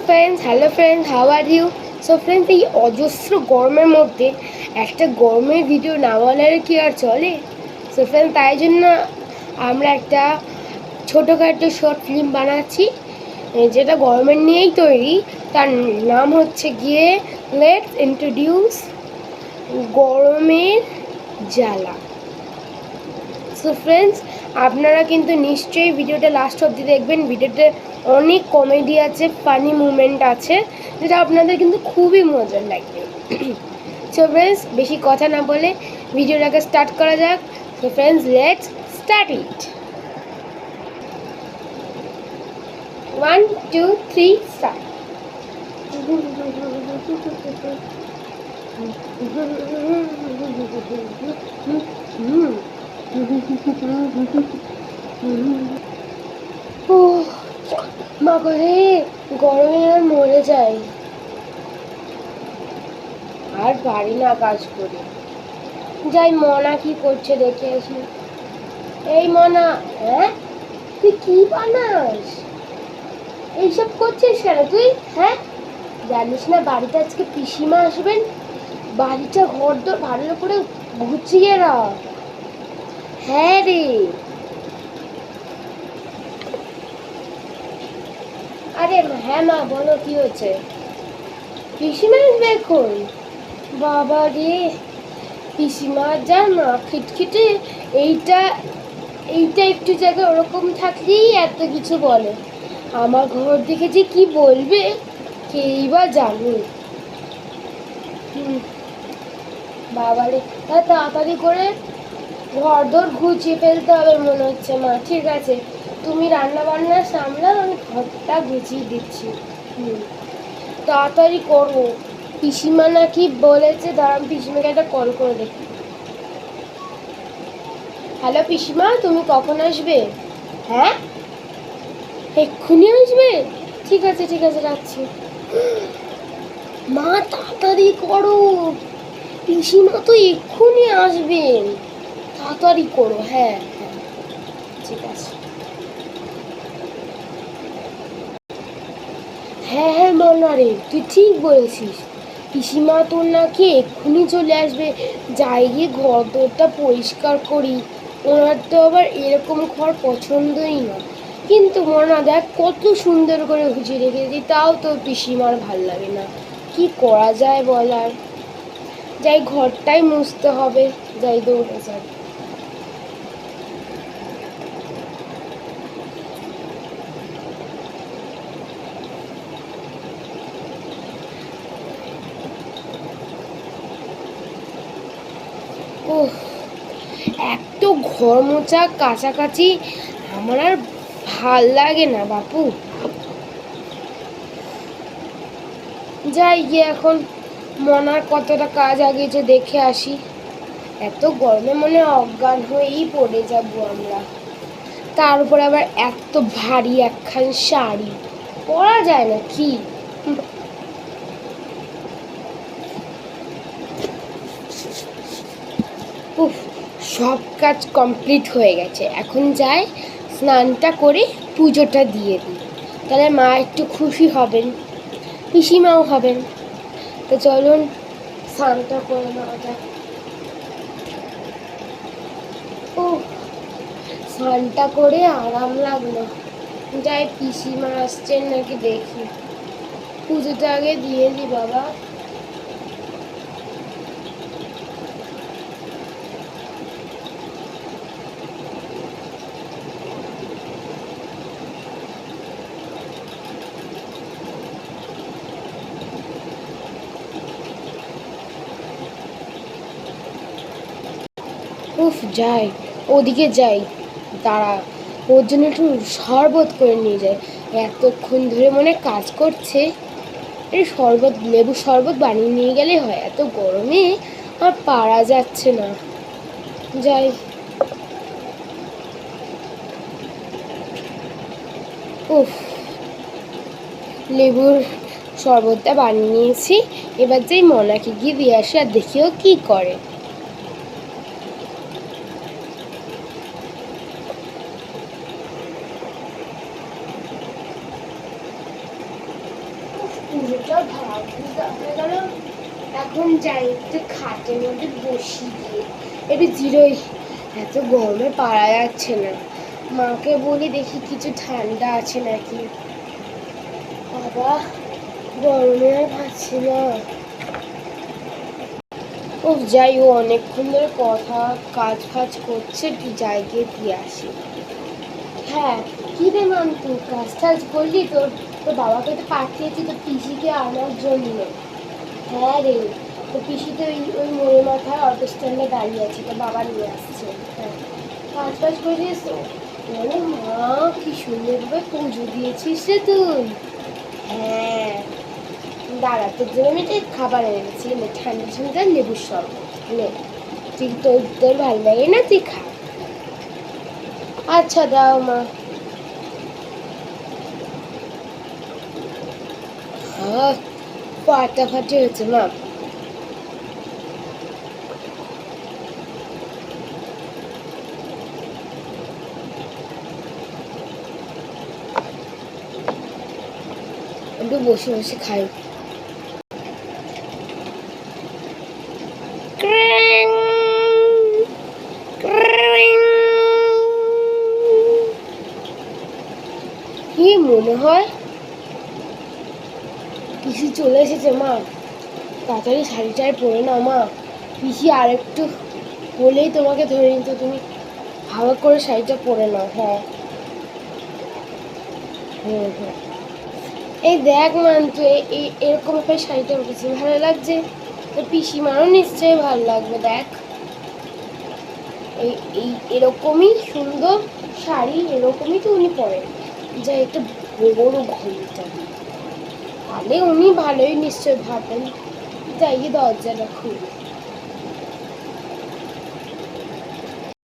Hello friends, how are you? So friends, এই অজস্র গরমের মধ্যে একটা গরমের ভিডিও না বানালে কি আর চলে? সো ফ্রেন্ডস, তাই জন্য আমরা একটা ছোটোখাটো শর্ট ফিল্ম বানাচ্ছি, যেটা গরমের নিয়েই তৈরি। তার নাম হচ্ছে গিয়ে লেটস ইন্ট্রোডিউস গরমের জ্বালা। সো ফ্রেন্ডস, আপনারা কিন্তু নিশ্চয়ই ভিডিওটা লাস্ট অবধি দেখবেন। ভিডিওতে অনেক কমেডি আছে, ফানি মুভমেন্ট আছে, যেটা আপনাদের কিন্তু খুবই মজার লাগবে। সো ফ্রেন্ডস, বেশি কথা না বলে ভিডিওটাকে স্টার্ট করা যাক। So friends, let's start it. 1 2 3 start. ও মা করে গরমে আর মরে যাই, আর পারি না কাজ করে। যাই, মনা কি করছে দেখে আসি। এই মনা, হ্যাঁ তুই কি বানাস? এইসব করছিস কেন তুই? হ্যাঁ, জানিস না বাড়িতে আজকে পিসিমা আসবেন? বাড়িটা ঘরদোর ভালো করে গুছিয়ে রাখ। হ্যাঁ রে। আরে হ্যাঁ মা, বলো কি হচ্ছে? পিসিমা আসবে এখন? বাবা রে, পিসিমা যা না খিটখিটে। এইটা এইটা একটু জায়গায় ওরকম থাকলেই এত কিছু বলে। আমার ঘর দেখে যে কি বলবে কেই বা জানে। বাবারে, তাড়াতাড়ি করে ঘর দর গুছিয়ে ফেলতে হবে মনে হচ্ছে। মা ঠিক আছে, তুমি রান্না বান্না সামলাও, আমি ঘরটা গুছিয়ে দিচ্ছি। তাড়াতাড়ি করো। পিসিমা নাকি বলেছে, দাঁড়ান পিসিমাকে একটা কল করে দেখি। হ্যালো পিসিমা, তুমি কখন আসবে? হ্যাঁ, এক্ষুনি আসবে? ঠিক আছে ঠিক আছে, রাখছি। মা তাড়াতাড়ি করো, পিসিমা তো এক্ষুনি আসবেন। তাড়াতাড়ি করো। হ্যাঁ হ্যাঁ, ঠিক আছে। হ্যাঁ হ্যাঁ মনা রে, তুই ঠিক বলেছিস। পিসিমা তোর নাকি এক্ষুনি চলে আসবে। যাই গিয়ে ঘর দরটা পরিষ্কার করি। ওনার তো আবার এরকম ঘর পছন্দই না। কিন্তু মনা দেখ, কত সুন্দর করে গুছিয়ে রেখেছি, তাও তো পিসিমার ভাল লাগে না। কি করা যায় বল আর? যাই, ঘরটাই মুছতে হবে। যাই, দৌড়ে যাই। ওহ, এত ঘর মোছা কাছাকাছি আমার আর ভাল লাগে না বাপু। যাই গিয়ে এখন মনার কতটা কাজ আগেছে দেখে আসি। এত গরমে মনে অজ্ঞান হয়েই পড়ে যাবো আমরা। তার উপর আবার এত ভারী একখান শাড়ি, পরা যায় না কি? উফ, সব কাজ কমপ্লিট হয়ে গেছে। এখন যাই, স্নানটা করে পুজোটা দিয়ে দিই। তাহলে মা একটু খুশি হবেন, পিসিমাও হবেন। তো চলুন স্নানটা করে নেওয়া যাক। ও, স্নানটা করে আরাম লাগলো। যাই, পিসিমা আসছেন নাকি দেখি। পুজোটা আগে দিয়ে দি বাবা। উফ, যাই, ওদিকে যাই। দাঁড়া, ওর জন্য একটু শরবত করে নিয়ে যায়। এতক্ষণ ধরে মনে কাজ করছে। এই শরবত, লেবু শরবত বানিয়ে নিয়ে গেলে হয়, এত গরমে আর পারা যাচ্ছে না। যাই। উফ, লেবুর শরবতটা বানিয়ে নিয়েছি। এবার যেই মনাকে গিয়ে দিয়ে আসি, আর দেখিও কি করে। পুরোটা ভাগ হয়ে গেল। এখন যাই একটু খাটের মধ্যে বসি গিয়ে একটু জিরোই, এত গরমে পারা যাচ্ছে না। মাকে বলি দেখি কিছু ঠান্ডা আছে নাকি। বাবা গরমে আর পাচ্ছি না। ও যাই, ও অনেকক্ষণ ধরে কথা কাজ ফাজ করছে, একটু যাই গিয়ে দিয়ে আসি। হ্যাঁ, কি রে মান্তু, কাজ টাজ করলি? তোর বাবাকে তো পাঠিয়েছি তো পিসিকে আনার জন্য। হ্যাঁ রে, তো পিসিতে ওই মোড়ে মাথায় অটো স্ট্যান্ডে দাঁড়িয়ে আছে, তো বাবা নিয়ে আসছে। হ্যাঁ, কাজ ফাজ করেছিস তো? বলে মা, কি সুন্দরভাবে পুজো দিয়েছিস রে তুই। হ্যাঁ, দাঁড়া, তোর জন্য আমি একটা খাবার এনেছি, ঠান্ডা ঠান্ডা লেবুর শরবত নে। তুই তোর ভালো লাগে না, তুই খা। আচ্ছা দাও মা। ফাটাফাটি হয়েছে মা। একটু বসে বসে খাই। কি মনে হয় পিসি চলে এসেছে মা? তাড়াতাড়ি শাড়িটায় পরে নাও মা, পিসি আর একটু হলেই তোমাকে ধরে নিত, তুমি ভালো করে শাড়িটা পরে নাও। হ্যাঁ হুম হুম। এই দেখ মান্তু, এই এরকম একটা শাড়িটা উঠেছে, ভালো লাগছে তো পিসিমারও নিশ্চয়ই ভালো লাগবে। দেখ এই এই এরকমই সুন্দর শাড়ি, এরকমই তো উনি পরেন, যা একটা বড় ঘন্টা, তাহলে উনি ভালোই নিশ্চয় ভাবেন। যাই গিয়ে দরজাটা খুলি।